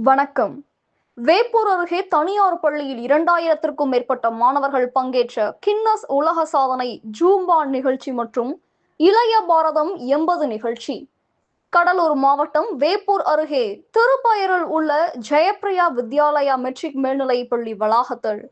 வணக்கம். வேப்பூர் அருகே தனியார் பள்ளியில் 2000க்கும் மேற்பட்ட மாணவர்கள் பங்கேற்ற கின்னஸ் உலக சாதனை ஜூம்பா நிகழ்ச்சி மற்றும் இளைய பாரதம் 80 நிகழ்ச்சி கடலூர் மாவட்டம் வேப்பூர் அருகே திருப்பயரில் உள்ள ஜெயப்பிரியா வித்யாலயா மெட்ரிக் மேல்நிலைப் பள்ளி வளாகத்தில்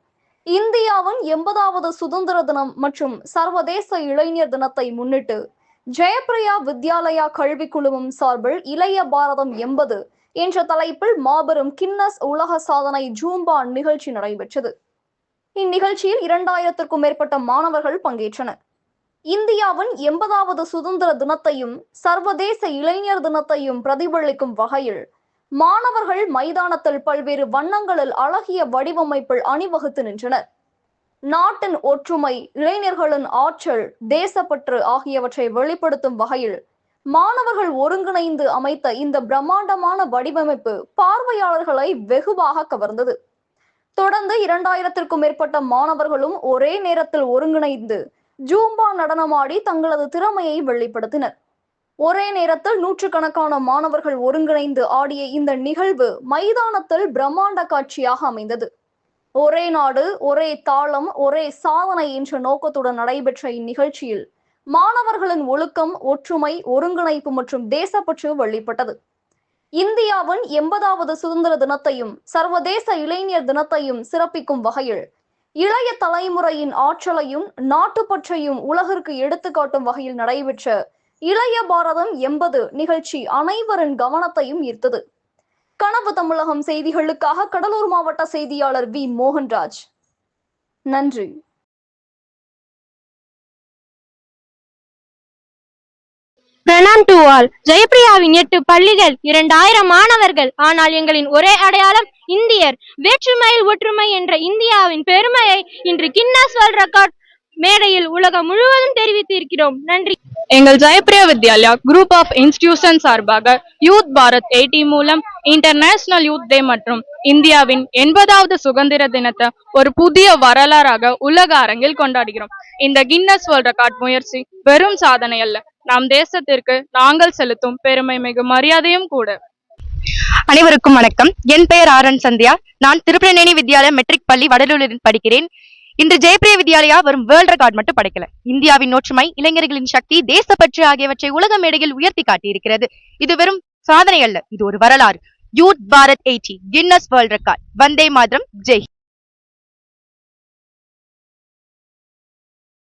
இந்தியாவின் 80வது சுதந்திர தினம் மற்றும் சர்வதேச இளைஞர் தினத்தை முன்னிட்டு ஜெயப்பிரியா வித்யாலயா கல்விக் குழுமம் சார்பில் இளைய பாரதம் 80 என்ற தலைப்பில் மாபெரும் கின்னஸ் உலக சாதனை ஜூம்பா நிகழ்ச்சி நடைபெற்றது. இந்நிகழ்ச்சியில் 2000க்கும் மேற்பட்ட மாணவர்கள் பங்கேற்றனர். இந்தியாவின் 80வது சுதந்திர தினத்தையும் சர்வதேச இளைஞர் தினத்தையும் பிரதிபலிக்கும் வகையில் மாணவர்கள் மைதானத்தில் பல்வேறு வண்ணங்களில் அழகிய வடிவமைப்பில் அணிவகுத்து நின்றனர். நாட்டின் ஒற்றுமை, இளைஞர்களின் ஆற்றல், தேசப்பற்று ஆகியவற்றை வெளிப்படுத்தும் வகையில் மாணவர்கள் ஒருங்கிணைந்து அமைத்த இந்த பிரம்மாண்டமான வடிவமைப்பு பார்வையாளர்களை வெகுவாக கவர்ந்தது. தொடர்ந்து 2000க்கும் மேற்பட்ட மாணவர்களும் ஒரே நேரத்தில் ஒருங்கிணைந்து ஜூம்பா நடனமாடி தங்களது திறமையை வெளிப்படுத்தினர். ஒரே நேரத்தில் நூற்றுக்கணக்கான மாணவர்கள் ஒருங்கிணைந்து ஆடிய இந்த நிகழ்வு மைதானத்தில் பிரம்மாண்ட காட்சியாக அமைந்தது. ஒரே நாடு, ஒரே தாளம், ஒரே சாதனை என்ற நோக்கத்துடன் நடைபெற்ற இந்நிகழ்ச்சியில் மாணவர்களின் ஒழுக்கம், ஒற்றுமை, ஒருங்கிணைப்பு மற்றும் தேசப்பற்று வெளிப்பட்டது. இந்தியாவின் 80வது சுதந்திர தினத்தையும் சர்வதேச இளைஞர் தினத்தையும் சிறப்பிக்கும் வகையில் இளைய தலைமுறையின் ஆற்றலையும் நாட்டுப்பற்றையும் உலகிற்கு எடுத்துக்காட்டும் வகையில் நடைபெற்ற இளைய பாரதம் 80 நிகழ்ச்சி அனைவரின் கவனத்தையும் ஈர்த்தது. கனவு தமிழகம் செய்திகளுக்காக கடலூர் மாவட்ட செய்தியாளர் வி மோகன்ராஜ். நன்றி. Pranam to all. ஜெயப்பிரியாவின் 8 பள்ளிகள், 2000 மாணவர்கள். ஆனால் எங்களின் ஒரே அடையாளம் இந்தியர். வேற்றுமையில் ஒற்றுமை என்ற இந்தியாவின் பெருமையை இன்று கின்னஸ் வேர்ல்ட் ரெக்கார்ட் மேடையில் உலகம் முழுவதும் தெரிவித்திருக்கிறோம். நன்றி. எங்கள் Jayapriya Vidyalaya group of institution சார்பாக யூத் பாரத் 80 மூலம் இன்டர்நேஷனல் யூத் டே மற்றும் இந்தியாவின் 80வது சுதந்திர தினத்தை ஒரு புதிய வரலாறாக உலக அரங்கில் கொண்டாடுகிறோம். இந்த கின்னஸ் வேர்ல்ட் ரெக்கார்ட் முயற்சி வெறும் சாதனை அல்ல, நம் தேசத்திற்கு நாங்கள் செலுத்தும் பெருமை மிகு மரியாதையும் கூட. அனைவருக்கும் வணக்கம். என் பெயர் ஆர்.என். சந்தியா. நான் திருப்பனேனி வித்யாலயா மெட்ரிக் பள்ளி வடலூரில் படிக்கிறேன். இன்று ஜெயப்பிரியா வித்யாலயா வரும் வேர்ல்ட் ரெக்கார்ட் மட்டும் படைக்கல, இந்தியாவின் ஒற்றுமை, இளைஞர்களின் சக்தி, தேசப்பற்று ஆகியவற்றை உலக மேடையில் உயர்த்தி காட்டியிருக்கிறது. இது வெறும் சாதனை அல்ல, இது ஒரு வரலாறு. Youth Bharat 80 Guinness world record. Vande Mataram. Jai.